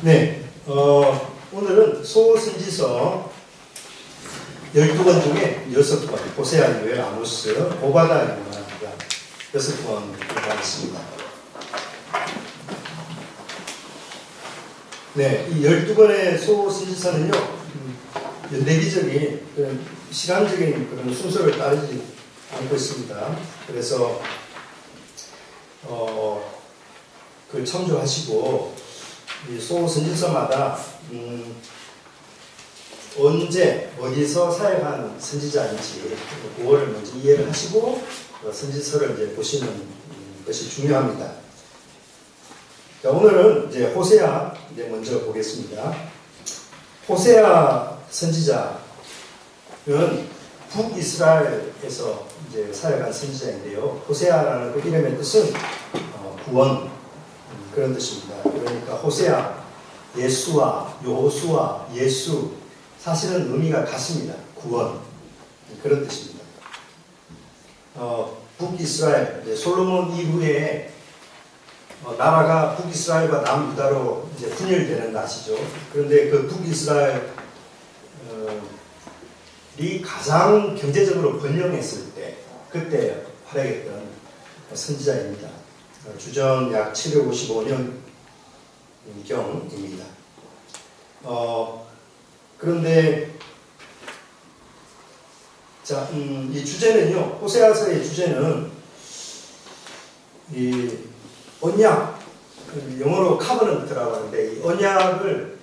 네, 오늘은 소선지서 12권 중에 6권, 호세아, 요엘, 아모스, 오바다를 말합니다. 6권 하겠습니다. 네, 이 12권의 소선지서는요, 연대기적인 그런 시간적인 그런 순서를 따르지 않고 있습니다. 그래서 그 참조하시고 이 소선지서마다 언제 어디서 사역한 선지자인지 그거를 먼저 이해를 하시고 선지서를 이제 보시는 것이 중요합니다. 자, 오늘은 이제 호세아 이제 먼저 보겠습니다. 호세아 선지자는 북이스라엘에서 이제 사역한 선지자인데요. 호세아라는 그 이름의 뜻은 구원 그런 뜻입니다. 그러니까 호세아, 예수와 여호수아, 예수 사실은 의미가 같습니다. 구원 그런 뜻입니다. 북이스라엘 솔로몬 이후에 나라가 북이스라엘과 남유다로 이제 분열되는 거 아시죠? 그런데 그 북이스라엘이 가장 경제적으로 번영했을 때 그때 활약했던 선지자입니다. 주전 약 755년경입니다. 그런데 자, 이 주제는요, 호세아서의 주제는 이 언약, 영어로 카버넌트라고 하는데 이 언약을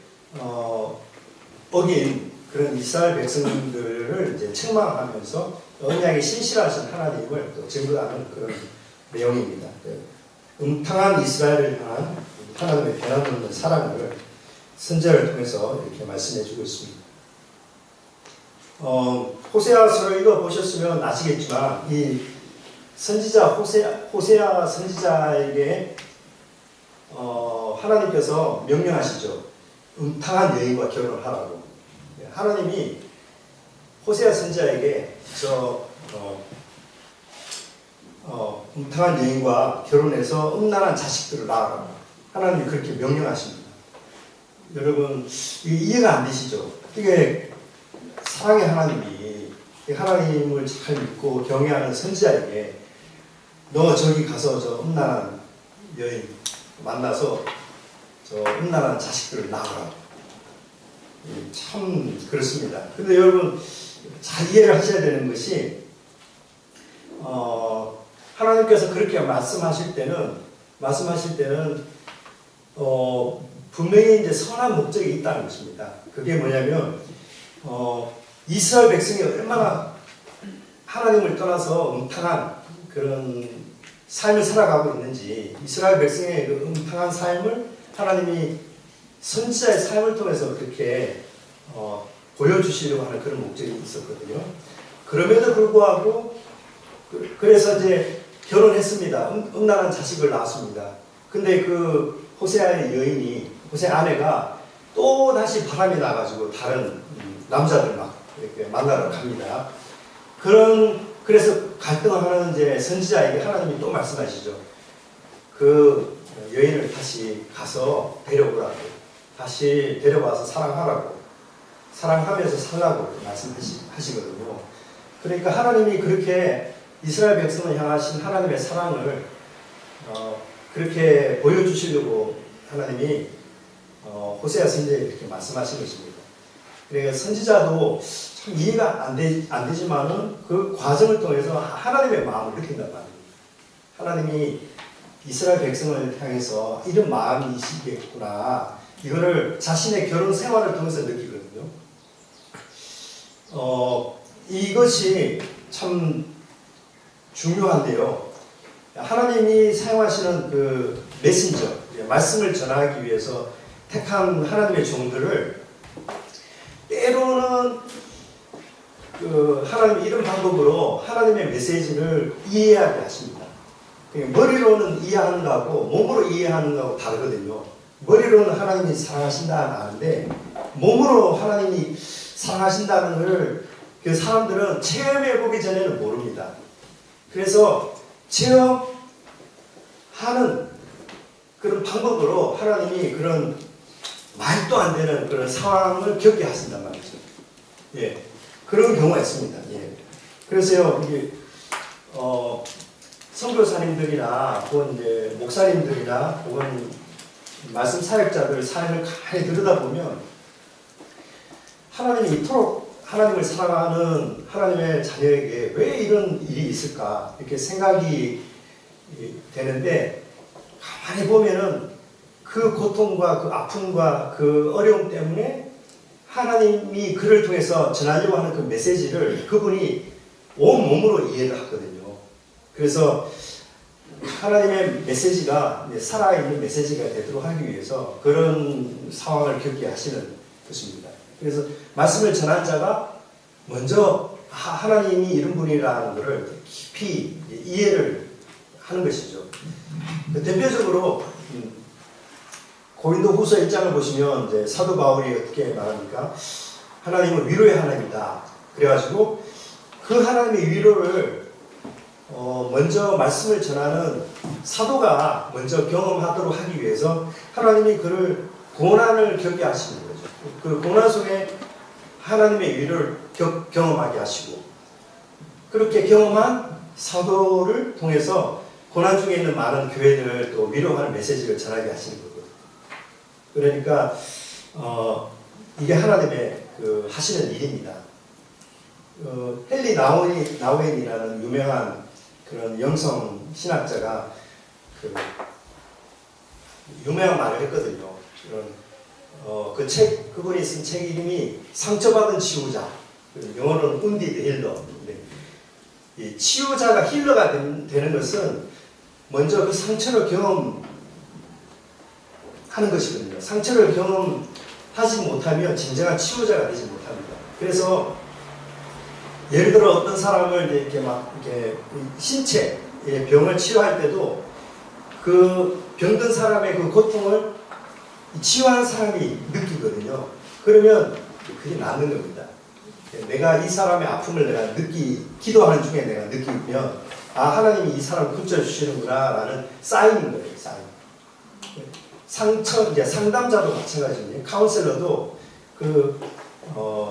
어긴 그런 이스라엘 백성들을 이제 책망하면서 언약에 신실하신 하나님을 또 증거하는 그런 내용입니다. 음탕한 이스라엘을 향한 하나님의 변함없는 사랑을 선지자를 통해서 이렇게 말씀해주고 있습니다. 호세아서를 읽어보셨으면 아시겠지만 이 선지자 호세아 선지자에게 하나님께서 명령하시죠. 음탕한 여인과 결혼을 하라고. 하나님이 호세아 선지자에게 음탕한 여인과 결혼해서 음란한 자식들을 낳으라고 하나님이 그렇게 명령하십니다. 여러분 이해가 안 되시죠? 이게 사랑의 하나님이 하나님을 잘 믿고 경외하는 선지자에게 너 저기 가서 저 음란한 여인 만나서 저 음란한 자식들을 낳으라고. 참 그렇습니다. 근데 여러분 잘 이해를 하셔야 되는 것이 하나님께서 그렇게 말씀하실 때는 분명히 이제 선한 목적이 있다는 것입니다. 그게 뭐냐면 이스라엘 백성이 얼마나 하나님을 떠나서 음탕한 그런 삶을 살아가고 있는지 이스라엘 백성의 그 음탕한 삶을 하나님이 선지자의 삶을 통해서 그렇게 보여주시려고 하는 그런 목적이 있었거든요. 그럼에도 불구하고 그래서 이제 결혼했습니다. 음란한 자식을 낳았습니다. 근데 그 호세아의 여인이 호세아 아내가 또 다시 바람이 나가지고 다른 남자들 막 이렇게 만나러 갑니다. 그래서 갈등을 하는 이제 선지자에게 하나님이 또 말씀하시죠. 그 여인을 다시 가서 데려오라고, 다시 데려와서 사랑하라고, 사랑하면서 살라고 말씀하시거든요. 그러니까 하나님이 그렇게 이스라엘 백성을 향하신 하나님의 사랑을 그렇게 보여주시려고 하나님이 호세아 선지자에게 이렇게 말씀하신 것입니다. 그러니까 선지자도 참 이해가 안 되지만은 그 과정을 통해서 하나님의 마음을 느낀단 말입니다. 하나님이 이스라엘 백성을 향해서 이런 마음이시겠구나. 이거를 자신의 결혼 생활을 통해서 느끼거든요. 이것이 참 중요한데요. 하나님이 사용하시는 그 메신저, 말씀을 전하기 위해서 택한 하나님의 종들을 때로는 하나님 이런 방법으로 하나님의 메시지를 이해하게 하십니다. 머리로는 이해하는 거하고 몸으로 이해하는 거하고 다르거든요. 머리로는 하나님이 사랑하신다는 아는데 몸으로 하나님이 사랑하신다는 것을 그 사람들은 체험해 보기 전에는 모릅니다. 그래서 체험하는 그런 방법으로 하나님이 그런 말도 안 되는 그런 상황을 겪게 하신단 말이죠. 예, 그런 경우가 있습니다. 예. 그래서요, 이게 선교사님들이나 혹은 이제 목사님들이나 혹은 말씀 사역자들 삶을 가만히 들여다보면 하나님이 이토록 하나님을 사랑하는 하나님의 자녀에게 왜 이런 일이 있을까 이렇게 생각이 되는데 가만히 보면은 그 고통과 그 아픔과 그 어려움 때문에 하나님이 그를 통해서 전하려고 하는 그 메시지를 그분이 온몸으로 이해를 하거든요. 그래서 하나님의 메시지가 살아있는 메시지가 되도록 하기 위해서 그런 상황을 겪게 하시는 것입니다. 그래서 말씀을 전한 자가 먼저 하나님이 이런 분이라는 것을 깊이 이해를 하는 것이죠. 대표적으로 고린도 후서 1장을 보시면 이제 사도 바울이 어떻게 말합니까? 하나님은 위로의 하나님이다. 그래가지고 그 하나님의 위로를 먼저 말씀을 전하는 사도가 먼저 경험하도록 하기 위해서 하나님이 그를 고난을 겪게 하시는 거죠. 그 고난 속에 하나님의 위로를 경험하게 하시고 그렇게 경험한 사도를 통해서 고난 중에 있는 많은 교회들을 또 위로하는 메시지를 전하게 하시는 거거든요. 그러니까 이게 하나님의 그 하시는 일입니다. 헨리 나우엔이라는 유명한 그런 영성 신학자가 그 유명한 말을 했거든요. 그분이 쓴 책 이름이 상처받은 치유자. 영어로는 wounded healer. 이 치유자가 힐러가 되는 것은 먼저 그 상처를 경험하는 것이거든요. 상처를 경험하지 못하면 진정한 치유자가 되지 못합니다. 그래서 예를 들어 어떤 사람을 이렇게 신체 병을 치료할 때도 그 병든 사람의 그 고통을 치유하는 사람이 느끼거든요. 그러면 그게 낫는 겁니다. 내가 이 사람의 아픔을 내가 기도하는 중에 내가 느끼면 하나님이 이 사람을 고쳐주시는구나 라는 사인인 거예요. 사인. 상담자도 마찬가지입니다. 카운셀러도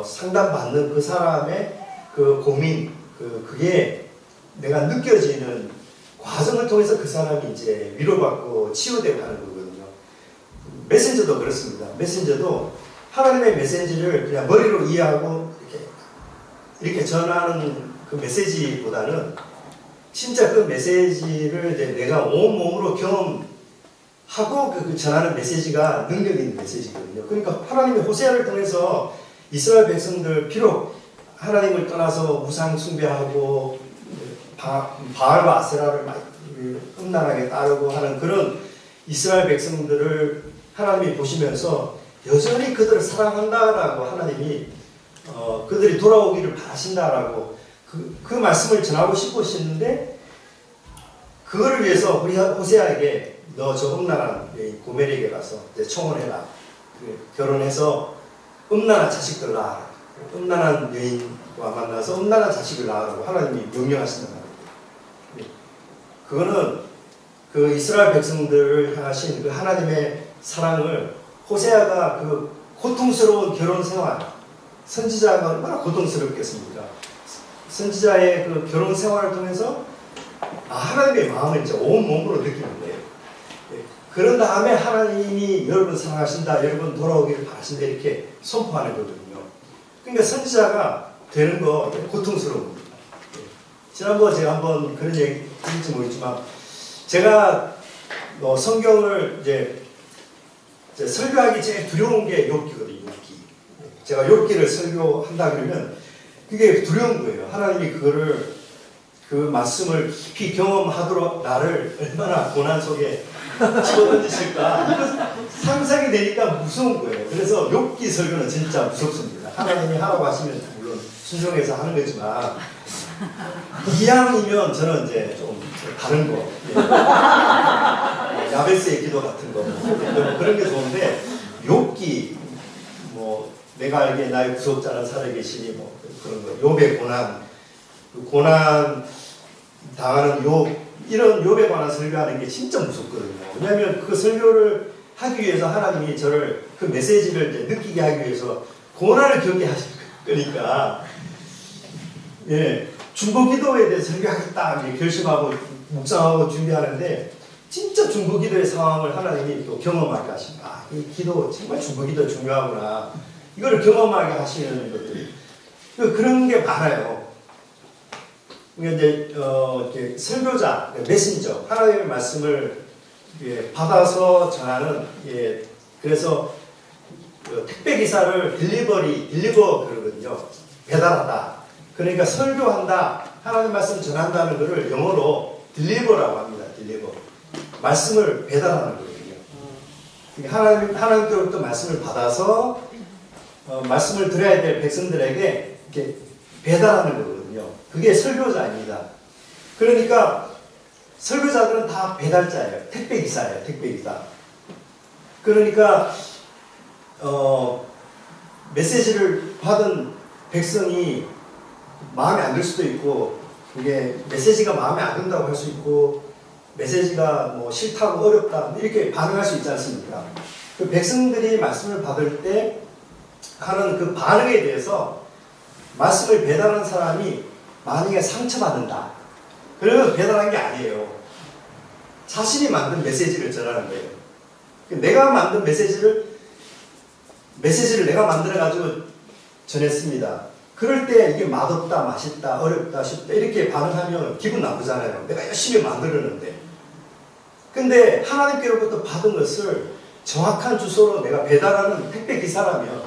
상담받는 그 사람의 그 고민, 그게 내가 느껴지는 과정을 통해서 그 사람이 이제 위로받고 치유되고 하는 거거든요. 메신저도 그렇습니다. 메신저도 하나님의 메시지를 그냥 머리로 이해하고 이렇게 전하는 그 메시지보다는 진짜 그 메시지를 내가 온몸으로 경험하고 그 전하는 메시지가 능력 있는 메시지거든요. 그러니까 하나님의 호세아를 통해서 이스라엘 백성들 비록 하나님을 떠나서 우상 숭배하고 바알과 아세라를 음란하게 따르고 하는 그런 이스라엘 백성들을 하나님이 보시면서 여전히 그들을 사랑한다라고 하나님이 그들이 돌아오기를 바라신다라고 그 말씀을 전하고 싶으시는데 그거를 위해서 우리 호세아에게 너 저 음란한 고멜에게 가서 청혼해라. 결혼해서 음란한 자식들 낳아라. 음란한 여인과 만나서 음란한 자식을 낳으라고 하나님이 명령하신단 말이에요. 그거는 그 이스라엘 백성들을 향하신 그 하나님의 사랑을 호세아가 그 고통스러운 결혼 생활, 선지자가 얼마나 고통스럽겠습니까? 선지자의 그 결혼 생활을 통해서 하나님의 마음을 이제 온몸으로 느끼는 거예요. 그런 다음에 하나님이 여러분 사랑하신다, 여러분 돌아오기를 바라신다 이렇게 선포하는 거거든요. 그러니까 선지자가 되는 거 고통스러운 겁니다. 지난번에 제가 한번 그런 얘기 드릴지 모르겠지만 제가 성경을 이제 설교하기 제일 두려운 게 욥기거든요. 욥기. 제가 욥기를 설교한다 그러면 그게 두려운 거예요. 하나님이 그 말씀을 깊이 경험하도록 나를 얼마나 고난 속에 집어던지실까 이거 상상이 되니까 무서운 거예요. 그래서 욥기 설교는 진짜 무섭습니다. 하나님이 하라고 하시면 물론 순종해서 하는 거지만 이왕이면 저는 이제 좀 다른 거 야베스의 기도 같은 거 그런 게 좋은데 욥기 내가 알기에 나의 구속자는 살아계시니 그런 거 욥의 고난 당하는 욥 이런 욥에 관한 설교하는 게 진짜 무섭거든요. 왜냐하면 그 설교를 하기 위해서 하나님이 저를 그 메시지를 이제 느끼게 하기 위해서 고난을 겪게 하실 거니까, 예, 중보기도에 대해서 설교하겠다 이렇게 결심하고 묵상하고 준비하는데, 진짜 중보기도의 상황을 하나님이 또 경험하게 하십니다. 아, 이 기도 정말 중보기도 중요하구나. 이거를 경험하게 하시는 것들이 그런 게 많아요. 이제 이렇게 설교자, 메신저, 하나님의 말씀을 받아서 전하는, 그래서 택배 기사를 딜리버 그러거든요. 배달하다. 그러니까 설교한다, 하나님 말씀 전한다는 것을 영어로 딜리버라고 합니다. 딜리버. 말씀을 배달하는 거거든요. 하나님께로부터 말씀을 받아서 말씀을 들어야 될 백성들에게 이렇게 배달하는 거거든요. 그게 설교자입니다. 그러니까 설교자들은 다 배달자예요. 택배기사예요. 택배기사. 그러니까 메시지를 받은 백성이 마음에 안 들 수도 있고, 그게 메시지가 마음에 안 든다고 할 수 있고, 메시지가 뭐 싫다고 어렵다 이렇게 반응할 수 있지 않습니까? 그 백성들이 말씀을 받을 때 하는 그 반응에 대해서 말씀을 배달하는 사람이 만약에 상처받는다, 그러면 배달한 게 아니에요. 자신이 만든 메시지를 전하는 거예요. 내가 만든 메시지를 내가 만들어가지고 전했습니다. 그럴 때 이게 맛없다, 맛있다, 어렵다, 쉽다 이렇게 반응하면 기분 나쁘잖아요. 내가 열심히 만들었는데. 근데 하나님께로부터 받은 것을 정확한 주소로 내가 배달하는 택배 기사라면,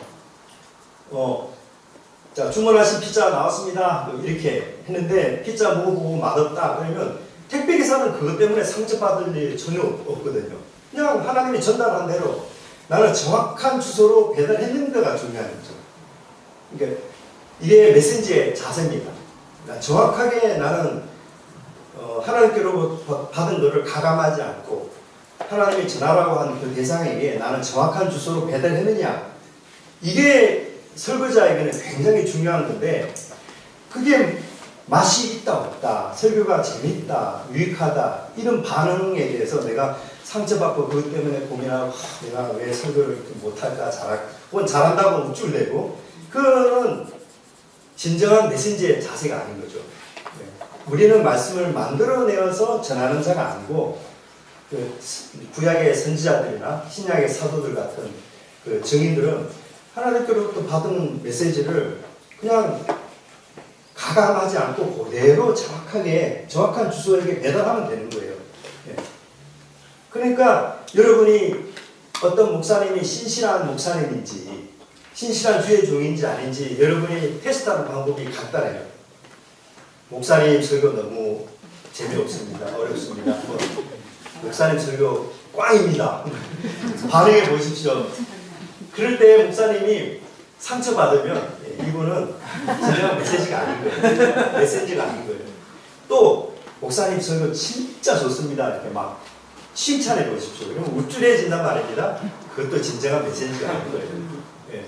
자, 주문하신 피자 나왔습니다. 이렇게 했는데 피자 먹어보고 맛없다 그러면 택배 기사는 그것 때문에 상처받을 일 전혀 없거든요. 그냥 하나님이 전달한 대로 나는 정확한 주소로 배달했는가가 중요한 거죠. 그러니까 이게 메신지의 자세입니다. 그러니까 정확하게 나는 하나님께로부터 받은 것을 가감하지 않고 하나님이 전하라고 한 그 대상에게 나는 정확한 주소로 배달했느냐, 이게 설교자에게는 굉장히 중요한 건데, 그게 맛이 있다 없다, 설교가 재밌다 유익하다 이런 반응에 대해서 내가 상처받고 그것 때문에 고민하고 내가 왜 설교를 이렇게 못할까, 혹은 잘한다고 우쭐대고, 그거는 진정한 메신지의 자세가 아닌 거죠. 우리는 말씀을 만들어내어서 전하는 자가 아니고, 그 구약의 선지자들이나 신약의 사도들 같은 그 증인들은 하나님께로부터 받은 메시지를 그냥 가감하지 않고 그대로 정확하게 정확한 주소에게 배달하면 되는 거예요. 그러니까 여러분이 어떤 목사님이 신실한 목사님인지 신실한 주의 종인지 아닌지 여러분이 테스트하는 방법이 간단해요. 목사님 설교 너무 재미없습니다. 어렵습니다. 목사님 설교 꽝입니다. 반응해 보십시오. 그럴 때 목사님이 상처받으면 이분은 진정한 메시지가 아닌 거예요. 메시지가 아닌 거예요. 또 목사님 설교 진짜 좋습니다. 이렇게 막 칭찬해 보십시오. 그러면 우쭐해진단 말입니다. 그것도 진정한 메시지가 아닌 거예요. 예.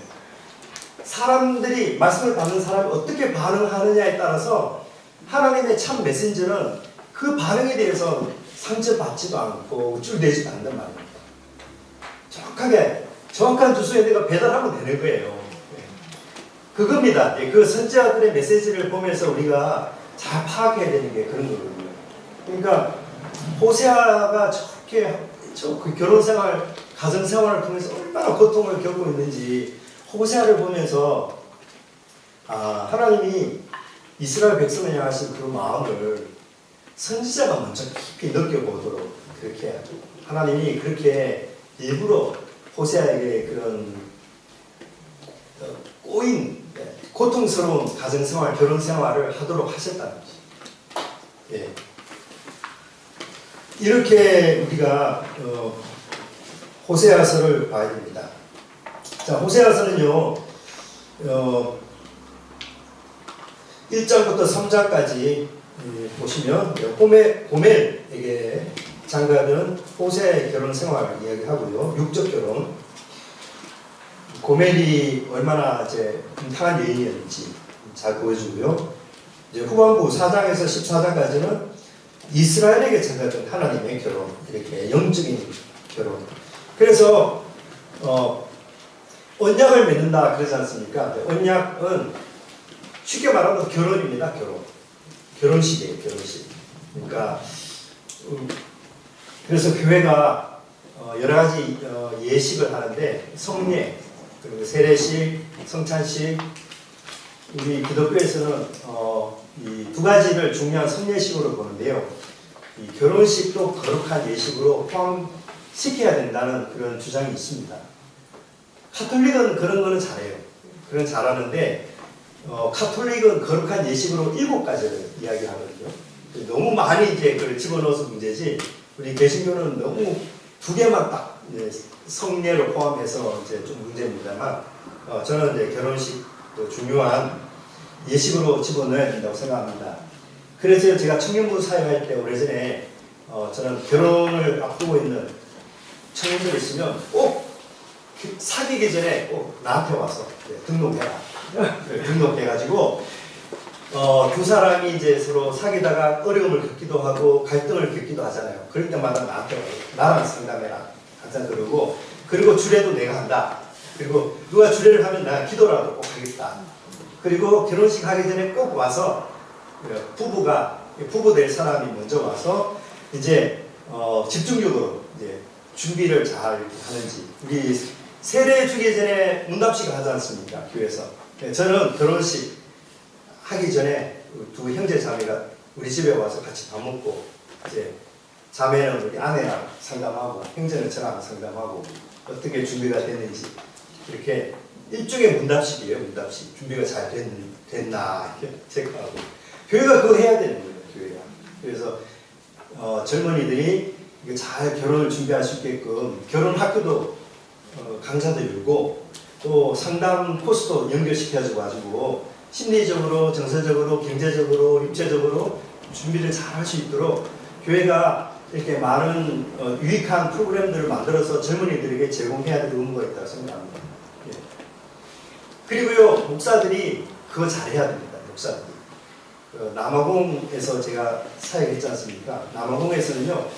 사람들이 말씀을 받는 사람이 어떻게 반응하느냐에 따라서 하나님의 참 메신저는 그 반응에 대해서 상처받지도 않고 우쭐대지도 않는단 말입니다. 정확한 주소에 내가 배달하면 되는 거예요. 그겁니다. 그 선지자들의 메시지를 보면서 우리가 잘 파악해야 되는 게 그런 거거든요. 그러니까 호세아가 그 결혼생활, 가정생활을 통해서 얼마나 고통을 겪고 있는지 호세아를 보면서 하나님이 이스라엘 백성을 향하신 그 마음을 선지자가 먼저 깊이 느껴보도록 그렇게 하나님이 그렇게 일부러 호세아에게 그런 꼬인 고통스러운 가정생활, 결혼생활을 하도록 하셨다는 거죠. 예. 이렇게 우리가 호세아서를 봐야 됩니다. 자, 호세아서는요 1장부터 3장까지 보시면 고멜에게 장가든 호세아의 결혼 생활을 이야기하고요. 육적 결혼, 고멜이 얼마나 금탕한 여인이었는지 잘 보여주고요. 이제 후반부 4장에서 14장까지는 이스라엘에게 장가든 하나님의 결혼, 이렇게 영적인 결혼, 그래서 언약을 맺는다 그러지 않습니까? 언약은 쉽게 말하면 결혼입니다. 결혼식이에요. 결혼식. 그러니까 그래서 교회가 여러 가지 예식을 하는데 성례, 그리고 세례식, 성찬식, 우리 기독교에서는 이 두 가지를 중요한 성례식으로 보는데요. 이 결혼식도 거룩한 예식으로 포함시켜야 된다는 그런 주장이 있습니다. 카톨릭은 그런 거는 잘해요. 그런 잘하는데 카톨릭은 거룩한 예식으로 7가지를 이야기하거든요. 너무 많이 이제 그걸 집어넣어서 문제지, 우리 개신교는 너무 2개만 딱 성례로 포함해서 이제 좀 문제입니다만, 저는 이제 결혼식도 중요한 예식으로 집어넣어야 된다고 생각합니다. 그래서 제가 청년부 사역할 때 오래전에 저는 결혼을 앞두고 있는 청년들이 있으면 꼭 사귀기 전에 꼭 나한테 와서 등록해라. 등록해가지고 두 사람이 이제 서로 사귀다가 어려움을 겪기도 하고 갈등을 겪기도 하잖아요. 그럴 때마다 나한테 와요. 나랑 상담해라. 항상 그러고, 그리고 주례도 내가 한다. 그리고 누가 주례를 하면 내가 기도라도 꼭 하겠다. 그리고 결혼식 하기 전에 꼭 와서 부부 될 사람이 먼저 와서 이제 집중적으로 이제 준비를 잘 하는지. 우리 세례 주기 전에 문답식 하지 않습니까? 교회에서. 저는 결혼식 하기 전에 두 형제 자매가 우리 집에 와서 같이 밥 먹고, 이제 자매는 우리 아내랑 상담하고 형제는 저랑 상담하고 어떻게 준비가 됐는지, 이렇게 일종의 문답식이에요. 문답식. 준비가 잘 됐나 이렇게 체크하고. 교회가 그거 해야 되는 거예요. 교회가. 그래서 젊은이들이 잘 결혼을 준비할 수 있게끔 결혼 학교도 강사도 열고, 또 상담 코스도 연결시켜줘 가지고 심리적으로, 정서적으로, 경제적으로, 육체적으로 준비를 잘 할 수 있도록 교회가 이렇게 많은 유익한 프로그램들을 만들어서 젊은이들에게 제공해야 될 의무가 있다고 생각합니다. 예. 그리고요, 목사들이 그거 잘해야 됩니다. 목사들이. 남아공에서 제가 사역했지 않습니까? 남아공에서는요,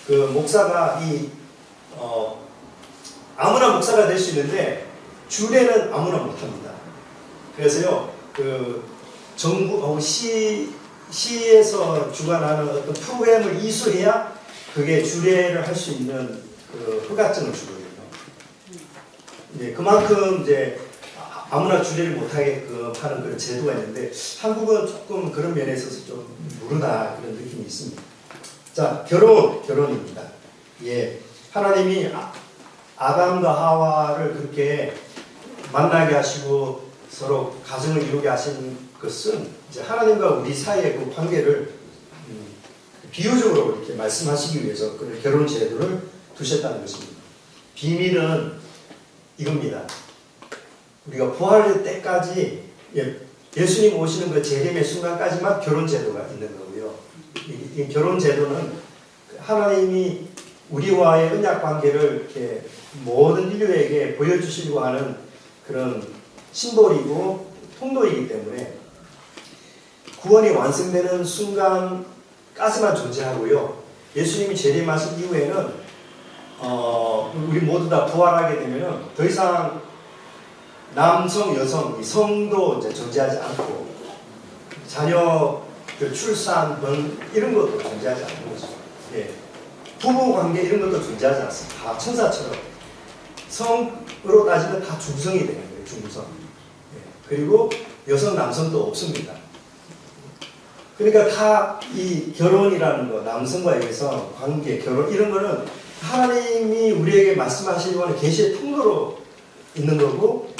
그 목사가 아무나 목사가 될 수 있는데 주례는 아무나 못합니다. 그래서요, 그 정부 시에서 주관하는 어떤 프로그램을 이수해야 그게 주례를 할 수 있는 그 허가증을 주거든요. 네, 그만큼 이제 아무나 주례를 못하게끔 하는 그런 제도가 있는데, 한국은 조금 그런 면에 있어서 좀 무르다 그런 느낌이 있습니다. 자, 결혼입니다. 예, 하나님이 아담과 하와를 그렇게 만나게 하시고 서로 가정을 이루게 하신 것은 이제 하나님과 우리 사이의 그 관계를 비유적으로 이렇게 말씀하시기 위해서 그 결혼 제도를 두셨다는 것입니다. 비밀은 이겁니다. 우리가 부활할 때까지, 예수님 오시는 그 재림의 순간까지만 결혼 제도가 있는 거고요. 이 결혼 제도는 하나님이 우리와의 언약 관계를 이렇게 모든 인류에게 보여주시려고 하는 그런 심볼이고 통로이기 때문에 구원이 완성되는 순간까지만 존재하고요. 예수님이 재림하신 이후에는 우리 모두 다 부활하게 되면은 더 이상 남성, 여성, 이 성도 이제 존재하지 않고 자녀 출산, 이런 것도 존재하지 않는 거죠. 예. 부부 관계 이런 것도 존재하지 않습니다. 다 천사처럼 성으로 따지면 다 중성이 되는 거예요. 중성. 예. 그리고 여성, 남성도 없습니다. 그러니까 다 이 결혼이라는 거, 남성과의 여성 관계, 결혼 이런 거는 하나님이 우리에게 말씀하시려고 하는 계시의 통로로 있는 거고,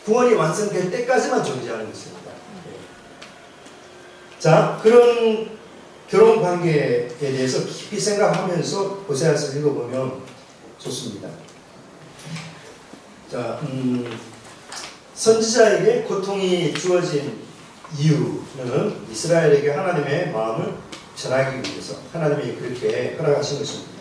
구원이 완성될 때까지만 존재하는 것입니다. 자, 그런 결혼 관계에 대해서 깊이 생각하면서 호세아서 읽어보면 좋습니다. 자, 선지자에게 고통이 주어진 이유는 이스라엘에게 하나님의 마음을 전하기 위해서 하나님이 그렇게 허락하신 것입니다.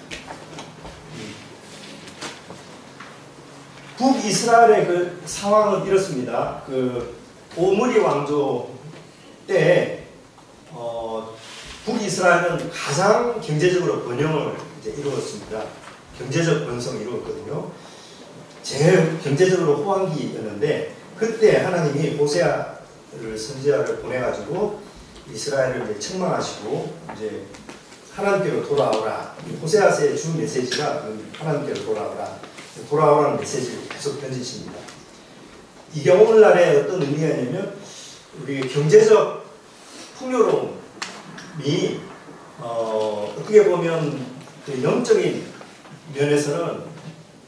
북이스라엘의 그 상황은 이렇습니다. 그 오므리 왕조 때 북이스라엘은 가장 경제적으로 번영을 이제 이루었습니다. 경제적 번성을 이루었거든요. 제일 경제적으로 호황기였는데 그때 하나님이 호세아를 선지자를 보내가지고 이스라엘을 이제 책망하시고 이제 하나님께로 돌아오라. 호세아서의 주 메시지가 하나님께로 돌아오라는 메시지를 계속 던지십니다. 이게 오늘날의 어떤 의미가 있냐면 우리 경제적 풍요로움이 어떻게 보면 그 영적인 면에서는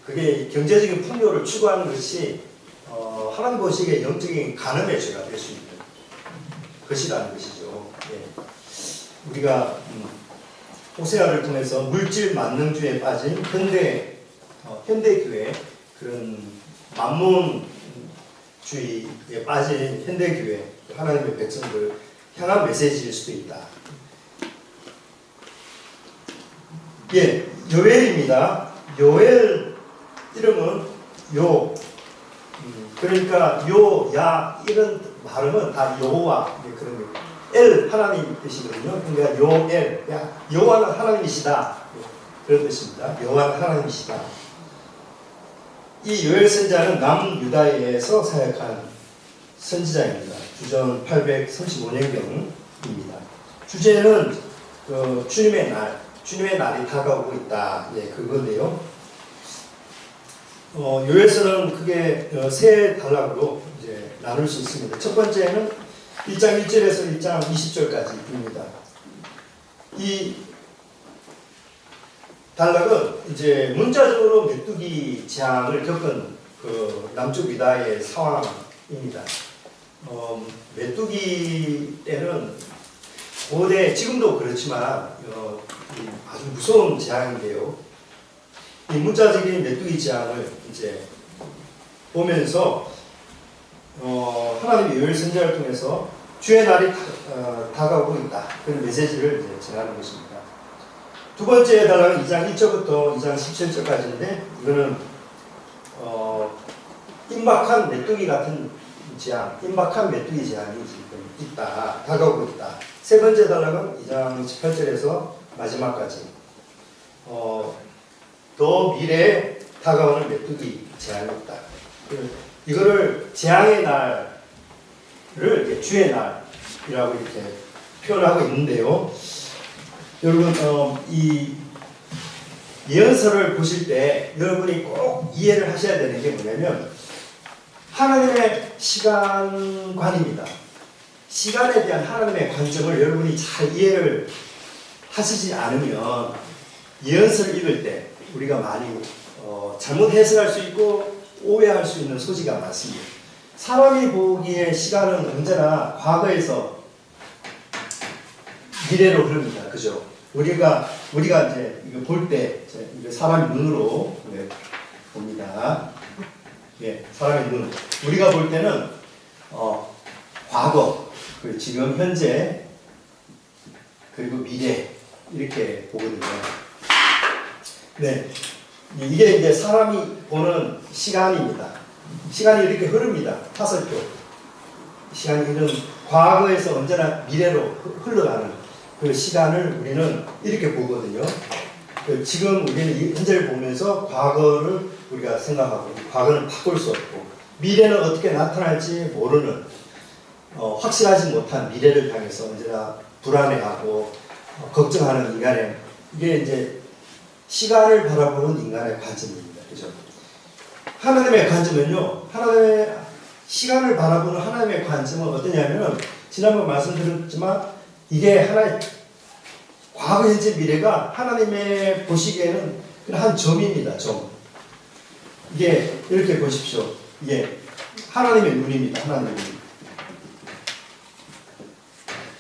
그게 경제적인 풍요를 추구하는 것이 하나님 보시기에 영적인 간음의 죄가 될 수 있는 것이라는 것이죠. 예. 우리가 호세아를 통해서 물질 만능주의에 빠진 현대교회 그런 만문주의에 빠진 현대교회 하나님의 백성들 향한 메시지일 수도 있다. 예, 요엘입니다. 요엘 이름은 그러니까 야 이런 발음은 다 여호와 그런 거. 엘 하나님 뜻이거든요. 그러니까 요엘 여호와는 하나님이시다 그런 뜻입니다. 여호와는 하나님이시다. 이 요엘 선지자는 남유다에서 사역한 선지자입니다. 주전 835년경입니다. 주제는 주님의 날이 다가오고 있다. 예, 그건데요. 요엘서는 크게 세 단락으로 이제 나눌 수 있습니다. 첫 번째는 1장 1절에서 1장 20절까지입니다. 이 단락은 이제 문자적으로 메뚜기 재앙을 겪은 그 남쪽 유다의 상황입니다. 메뚜기 때는 고대 지금도 그렇지만 아주 무서운 재앙인데요. 이 문자적인 메뚜기 재앙을 이제 보면서 하나님의 요엘 선지자를 통해서 주의 날이 다가오고 있다. 그런 메시지를 이제 전하는 것입니다. 두 번째 단락은 2장 1절부터 2장 17절까지인데 이거는 임박한 메뚜기 같은 재앙, 임박한 메뚜기 재앙이 지금 있다. 다가오고 있다. 세 번째 단락은 2장 18절에서 마지막까지 더 미래에 다가오는 메뚜기 재앙이 있다. 이거를 재앙의 날을 주의 날이라고 이렇게 표현하고 있는데요. 여러분 이 예언서를 보실 때 여러분이 꼭 이해를 하셔야 되는 게 뭐냐면 하나님의 시간관입니다. 시간에 대한 하나님의 관점을 여러분이 잘 이해를 하시지 않으면 예언서를 읽을 때 우리가 많이 잘못 해석할 수 있고 오해할 수 있는 소지가 많습니다. 사람이 보기에 시간은 언제나 과거에서 미래로 흐릅니다. 그죠? 우리가 이제 이거 볼 때 사람의 눈으로 봅니다. 예, 사람의 눈. 우리가 볼 때는 과거, 지금 현재 그리고 미래 이렇게 보거든요. 네, 이게 이제 사람이 보는 시간입니다. 시간이 이렇게 흐릅니다. 타설표. 시간이 흐르는 과거에서 언제나 미래로 흘러가는 그 시간을 우리는 이렇게 보거든요. 지금 우리는 현재를 보면서 과거를 우리가 생각하고 과거는 바꿀 수 없고 미래는 어떻게 나타날지 모르는 확실하지 못한 미래를 향해서 언제나 불안해하고 걱정하는 인간의 이게 이제 시간을 바라보는 인간의 관점입니다. 그죠? 하나님의 관점은요. 하나님의 시간을 바라보는 하나님의 관점은 어떠냐면은 지난번 말씀드렸지만 이게 하나의 과거, 현재, 미래가 하나님의 보시기에는 한 점입니다. 점. 이게 이렇게 보십시오. 이게 하나님의 눈입니다. 하나님의 눈.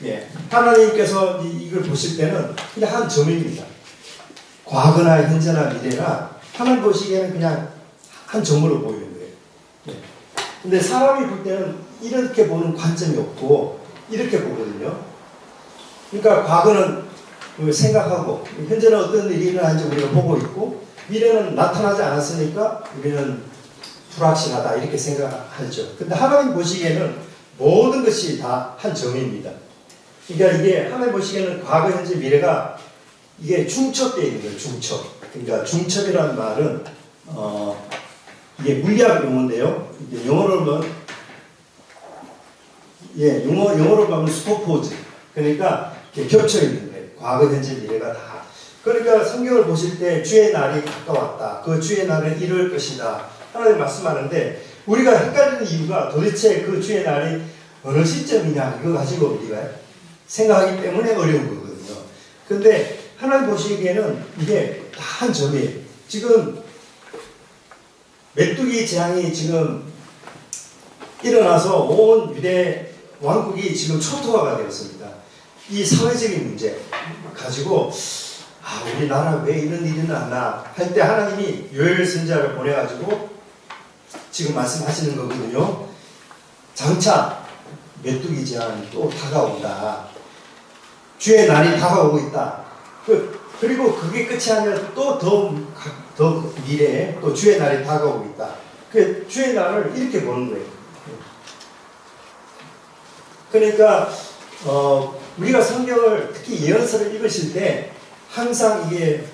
예, 하나님께서 이걸 보실 때는 그냥 한 점입니다. 과거나 현재나 미래나 하나님 보시기에는 그냥 한 점으로 보이는 거예요. 예. 근데 사람이 볼 때는 이렇게 보는 관점이 없고 이렇게 보거든요. 그러니까 과거는 생각하고 현재는 어떤 일이 일어나는지 우리가 보고 있고 미래는 나타나지 않았으니까 우리는 불확실하다 이렇게 생각하죠. 근데 하나님 보시기에는 모든 것이 다 한 점입니다. 그러니까 이게 하나님 보시기에는 과거, 현재, 미래가 이게 중첩되어 있는 거예요. 중첩. 그러니까 중첩이라는 말은 이게 물리학 용어인데요. 이게 영어로 보면 영어로 보면 슈퍼포즈. 그러니까 이렇게 겹쳐 있는 거예요. 과거, 현재, 미래가 다. 그러니까 성경을 보실 때 주의 날이 가까웠다. 그 주의 날은 이럴 것이다. 하나님 말씀하는데 우리가 헷갈리는 이유가 도대체 그 주의 날이 어느 시점이냐 이거 가지고 우리가 생각하기 때문에 어려운 거거든요. 근데 하나님 보시기에는 이게 다 한 점이에요. 지금 메뚜기 재앙이 지금 일어나서 온 유대 왕국이 지금 초토화가 되었습니다. 이 사회적인 문제 가지고 우리나라 왜 이런 일이 났나 할 때 하나님이 요엘 선지자를 보내가지고 지금 말씀하시는 거거든요. 장차 메뚜기 재앙이 또 다가온다. 주의 날이 다가오고 있다. 그리고 그게 끝이 아니라 또 더 미래에 또 주의 날이 다가오고 있다. 그 주의 날을 이렇게 보는 거예요. 그러니까 우리가 성경을 특히 예언서를 읽으실 때 항상 이게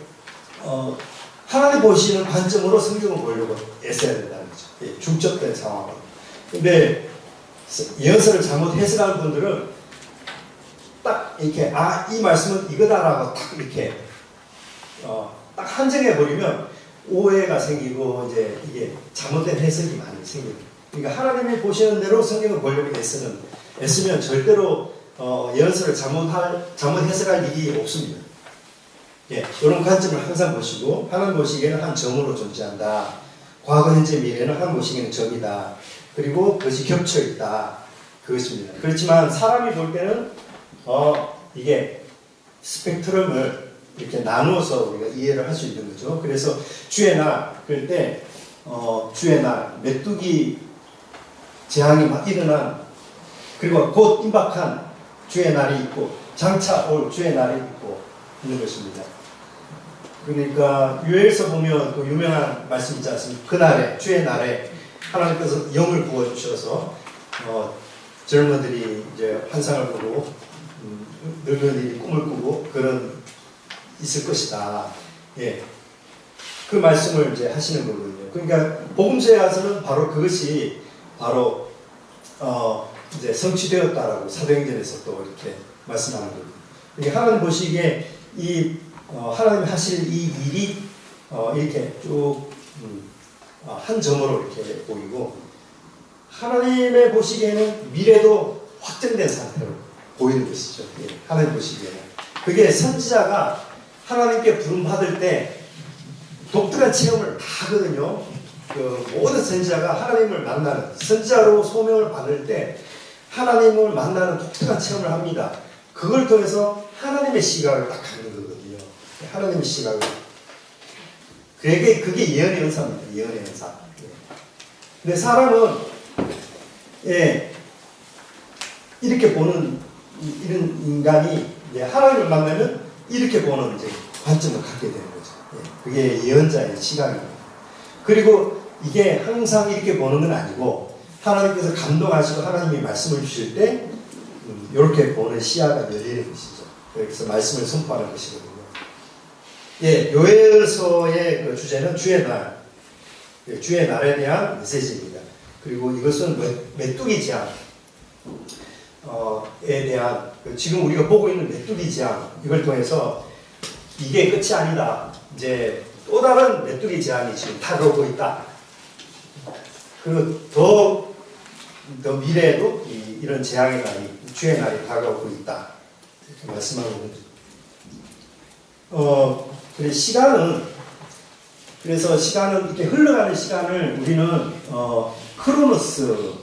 하나님 보시는 관점으로 성경을 보려고 애써야 된다는 거죠. 중첩된 상황으로. 근데 예언서를 잘못 해석하는 분들은 딱 이렇게 이 말씀은 이거다라고 딱 이렇게 딱 한정해 버리면 오해가 생기고 이제 이게 잘못된 해석이 많이 생깁니다. 그러니까 하나님이 보시는 대로 성경을 보려고 애쓰면 절대로 예언서를 잘못 해석할 일이 없습니다. 이런 관점을 항상 보시고 하나님 보시기에는 한 점으로 존재한다. 과거, 현재, 미래는 하나님 보시기에는 점이다. 그리고 그것이 겹쳐 있다. 그것입니다. 그렇지만 사람이 볼 때는 이게 스펙트럼을 이렇게 나누어서 우리가 이해를 할 수 있는 거죠. 그래서 주의 날 그럴 때 주의 날 메뚜기 재앙이 막 일어난 그리고 곧 임박한 주의 날이 있고 장차 올 주의 날이 있고 있는 것입니다. 그러니까 요엘서 보면 그 유명한 말씀 있지 않습니까? 그날에 주의 날에 하나님께서 영을 부어 주셔서 젊은들이 이제 환상을 보고 늙은이들이 꿈을 꾸고 그런 있을 것이다. 그 말씀을 이제 하시는 거거든요. 그러니까 복음서에 가서는 바로 그것이 바로 이제 성취되었다라고 사도행전에서 또 이렇게 말씀하는 거예요. 그러니까 하나님 보시기에 이 하나님 하실 이 일이 이렇게 쭉 한 점으로 이렇게 보이고 하나님의 보시기에는 미래도 확정된 상태로 보이는 것이죠. 하나님 보시기에는 그게 선지자가 하나님께 부름 받을 때 독특한 체험을 다 하거든요. 그 모든 선지자가 하나님을 만나는 선지자로 소명을 받을 때 하나님을 만나는 독특한 체험을 합니다. 그걸 통해서 하나님의 시각을 딱 갖는 거거든요. 하나님의 시각을. 그게 예언의 은사입니다. 예언의 은사. 근데 사람은 이렇게 보는 이런 인간이 하나님을 만나면 이렇게 보는 이제 관점을 갖게 되는 거죠. 그게 예언자의 시각입니다. 그리고 이게 항상 이렇게 보는 건 아니고 하나님께서 감동하시고 하나님이 말씀을 주실 때 이렇게 보는 시야가 열리는 것이죠. 그래서 말씀을 선포하는 것이거든요. 요엘서의 그 주제는 주의 날, 주의 날에 대한 메시지입니다. 그리고 이것은 메뚜기 재앙에 대한 지금 우리가 보고 있는 메뚜기 재앙 이걸 통해서 이게 끝이 아니다. 이제 또 다른 메뚜기 재앙이 지금 다가오고 있다. 그리고 더 미래에도 이런 재앙의 날이 주의 날이 다가오고 있다. 이렇게 말씀하고 그래서 시간은 이렇게 흘러가는 시간을 우리는 크로노스라고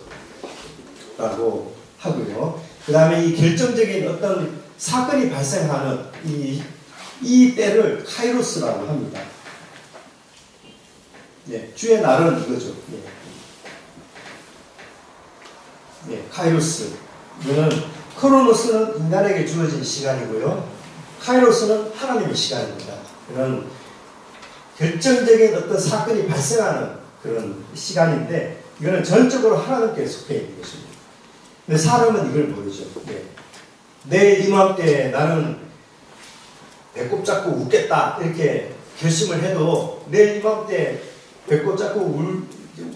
하고요. 그 다음에 이 결정적인 어떤 사건이 발생하는 이 때를 카이로스라고 합니다. 주의 날은 이거죠. 카이로스. 이거는 크로노스는 인간에게 주어진 시간이고요. 카이로스는 하나님의 시간입니다. 이런 결정적인 어떤 사건이 발생하는 그런 시간인데 이거는 전적으로 하나님께 속해 있는 것입니다. 근데 사람은 이걸 모르죠. 내 이맘때 나는 배꼽 잡고 웃겠다 이렇게 결심을 해도 내일 이맘때 배꼽 잡고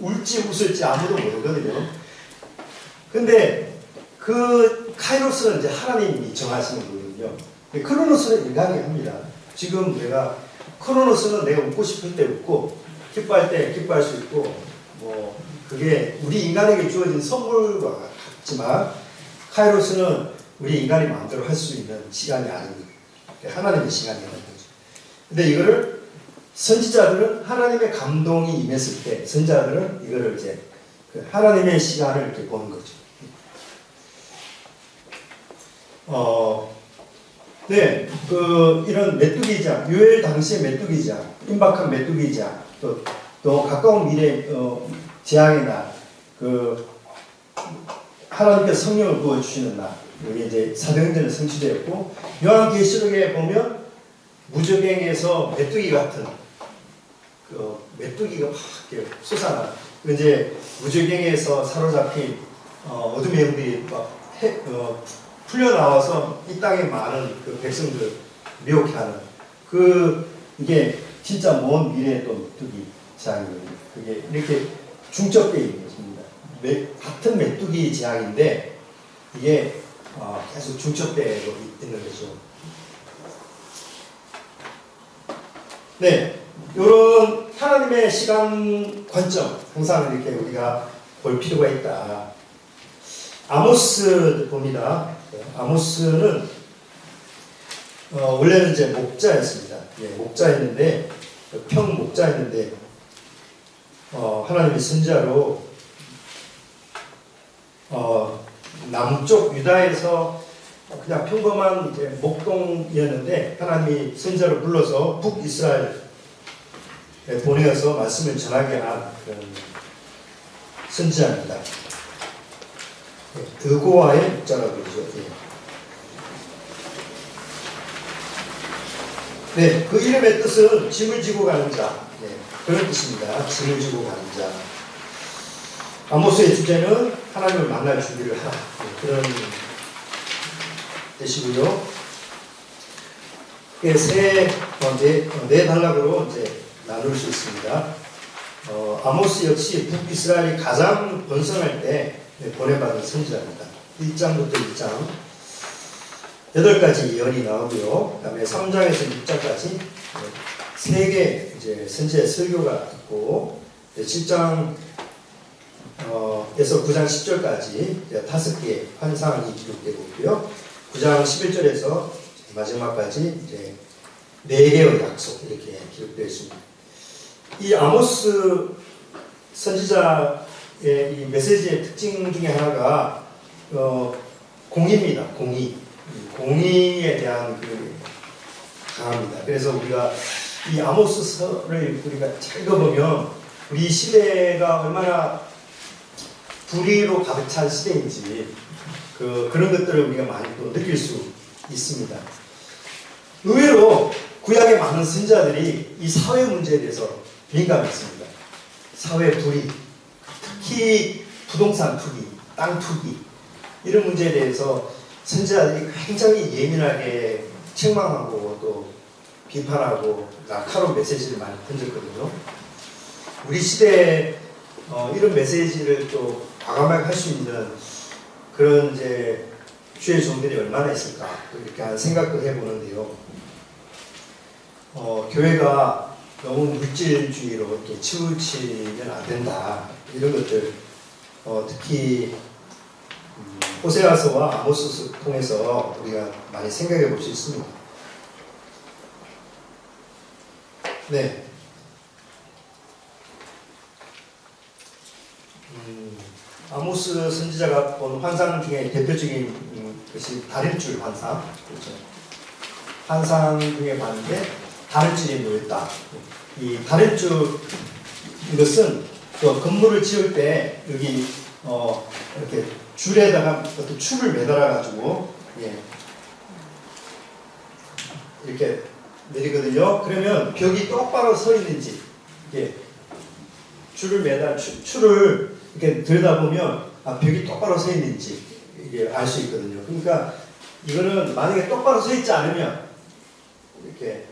울지 웃을지 아무도 모르거든요. 근데 그 카이로스는 이제 하나님이 정하시는 거거든요. 크로노스는 인간이 합니다. 지금 내가 크로노스는 내가 웃고 싶을 때 웃고 기뻐할 때 기뻐할 수 있고 뭐 그게 우리 인간에게 주어진 선물과 같지만 카이로스는 우리 인간이 마음대로 할 수 있는 시간이 아닙니다. 하나님의 시간이라는 거죠. 근데 이거를 선지자들은 하나님의 감동이 임했을 때 선지자들은 이거를 이제 하나님의 시간을 이렇게 보는 거죠. 네, 이런 메뚜기장, 요엘 당시의 메뚜기장, 임박한 메뚜기장, 또 가까운 미래 재앙의 날, 하나님께서 성령을 부어주시는 날, 여기 이제 사도행전은 성취되었고, 요한계시록에 보면 무저갱에서 메뚜기 같은 메뚜기가 막 이렇게 솟아나, 이제 무저갱에서 사로잡힌 어둠의 영들이 막 풀려 나와서 이 땅에 많은 그 백성들 미혹하는 이게 진짜 먼 미래의 또 메뚜기 재앙입니다. 그게 이렇게 중첩되어 있는 것입니다. 같은 메뚜기 재앙인데 이게 계속 중첩되어 있는 거죠. 네, 이런 하나님의 시간 관점 항상 이렇게 우리가 볼 필요가 있다. 아모스 봅니다. 아모스는 원래는 이제 목자였습니다. 예, 목자였는데 평목자였는데 하나님의 선지자로 남쪽 유다에서 그냥 평범한 이제 목동이었는데 하나님이 선지자로 불러서 북이스라엘에 보내어서 말씀을 전하게 한 그런 선지자입니다. 드고아의 목자라고 그러죠. 네, 그 이름의 뜻은 짐을 지고 가는 자. 네, 그런 뜻입니다. 짐을 지고 가는 자. 아모스의 주제는 하나님을 만날 준비를 하라. 네, 그런 뜻이고요. 네 단락으로 이제 나눌 수 있습니다. 아모스 역시 북이스라엘이 가장 번성할 때 보내받은 선지자입니다. 1장부터 1장 8가지 예언이 나오고요. 그 다음에 3장에서 6장까지 3개 이제 선지자의 설교가 있고 7장에서 9장 10절까지 5개의 환상이 기록되고 있고요. 9장 11절에서 마지막까지 이제 4개의 약속 이렇게 기록되어 있습니다. 이 아모스 선지자의 이 메시지의 특징 중에 하나가 공의입니다. 공의에 대한 강합니다. 그래서 우리가 이 아모스서를 우리가 잘 읽어보면 우리 시대가 얼마나 불의로 가득 찬 시대인지 그런 것들을 우리가 많이 또 느낄 수 있습니다. 의외로 구약의 많은 선지자들이 이 사회 문제에 대해서 민감했습니다. 사회 불의, 특히 부동산 투기, 땅 투기 이런 문제에 대해서 선지자들이 굉장히 예민하게 책망하고 또 비판하고 날카로운 메시지를 많이 던졌거든요. 우리 시대에 이런 메시지를 또 과감하게 할 수 있는 그런 이제 주의 종들이 얼마나 있을까 이렇게 생각도 해보는데요. 교회가 너무 물질주의로 이렇게 치우치면 안 된다 이런 것들 특히 호세아서와 아모스서 통해서 우리가 많이 생각해 볼 수 있습니다. 네. 아모스 선지자가 본 환상 중에 대표적인 것이 다림줄 환상. 그렇죠. 환상 중에 봤는데 다림줄이 놓였다. 이 다림줄 이것은 그 건물을 지을 때 여기 이렇게 줄에다가 어떤 줄을 매달아 가지고 이렇게 내리거든요. 그러면 벽이 똑바로 서 있는지 이게 줄을 이렇게 들여다보면 벽이 똑바로 서 있는지 이게 알 수 있거든요. 그러니까 이거는 만약에 똑바로 서 있지 않으면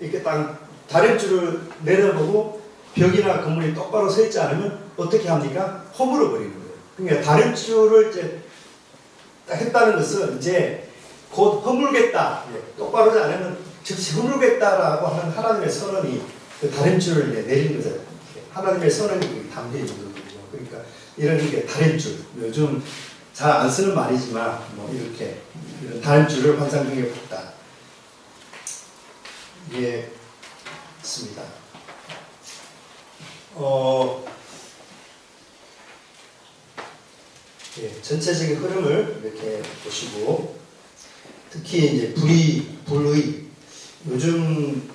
이렇게 딱 다림줄을 내려보고 벽이나 건물이 똑바로 서 있지 않으면 어떻게 합니까? 허물어 버리는 거예요. 그러니까 다림줄을 이제 딱 했다는 것은 이제 곧 허물겠다. 똑바로 하지 않으면 즉시 허물겠다라고 하는 하나님의 선언이 그 다림줄을 내리는 거죠. 하나님의 선언이 담겨 있는 거거든요. 그러니까 이런 게 다림줄. 요즘 잘 안 쓰는 말이지만 뭐 이렇게 이런 다림줄을 환상 중에 봤다. 예, 있습니다. 예, 전체적인 흐름을 이렇게 보시고 특히 이제 불의 요즘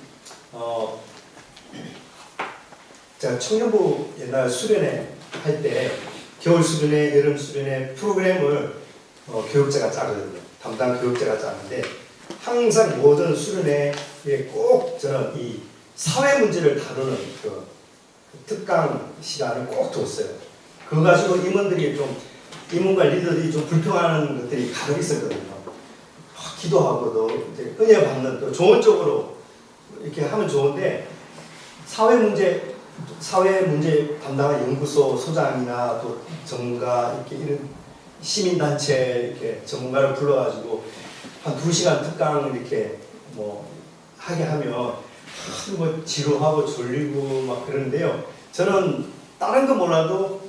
제가 청년부 옛날 수련회 할 때 겨울 수련회, 여름 수련회 프로그램을 교육자가 짜거든요. 담당 교육자가 짜는데 항상 모든 수련회에 꼭 저는 이 사회 문제를 다루는 그 특강 시간을 꼭 뒀어요. 그거 가지고 임원과 리더들이 좀 불평하는 것들이 가득 있었거든요. 기도하고도 이제 은혜 받는 또 좋은 쪽으로 이렇게 하면 좋은데 사회 문제 담당한 연구소 소장이나 또 전문가 이렇게 이런 시민단체 이렇게 전문가를 불러가지고 한 2시간 특강 이렇게 뭐 하게 하면 뭐 지루하고 졸리고 막 그러는데요. 저는 다른 거 몰라도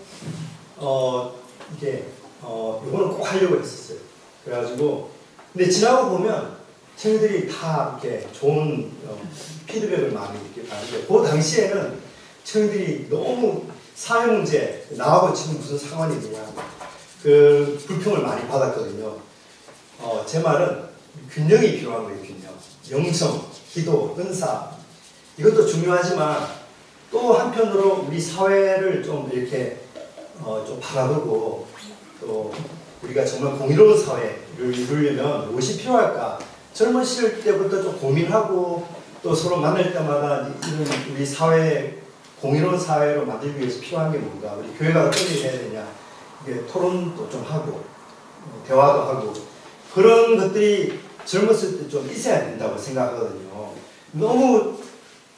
이거는 꼭 하려고 했었어요. 그래가지고 근데 지나고 보면 청년들이 다 이렇게 좋은 피드백을 많이 이렇게 받는데 그 당시에는 청년들이 너무 사회 문제 나하고 지금 무슨 상관이 있느냐 그 불평을 많이 받았거든요. 제 말은 균형이 필요한 거예요. 균형. 영성, 기도, 은사 이것도 중요하지만 또 한편으로 우리 사회를 좀 이렇게 좀 바라보고 또 우리가 정말 공의로운 사회를 이루려면 무엇이 필요할까? 젊은 시절 때부터 좀 고민하고 또 서로 만날 때마다 이런 우리 사회 공의로운 사회로 만들기 위해서 필요한 게 뭔가? 우리 교회가 어떤 일을 해야 되냐? 이게 토론도 좀 하고 대화도 하고 그런 것들이 젊었을 때 좀 있어야 된다고 생각하거든요. 너무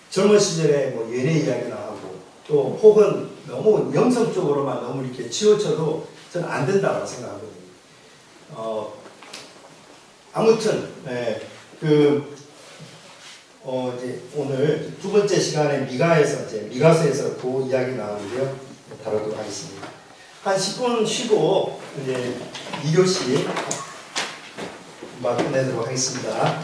젊은 시절에 뭐 연애 이야기나 하고 또 혹은 너무 영성적으로만 너무 이렇게 치우쳐도 저는 안 된다고 생각하거든요. 아무튼 이제 오늘 두 번째 시간에 미가서에서 그 이야기 나오는데요. 다루도록 하겠습니다. 한 10분 쉬고 이제 2교시 끝내도록 하겠습니다.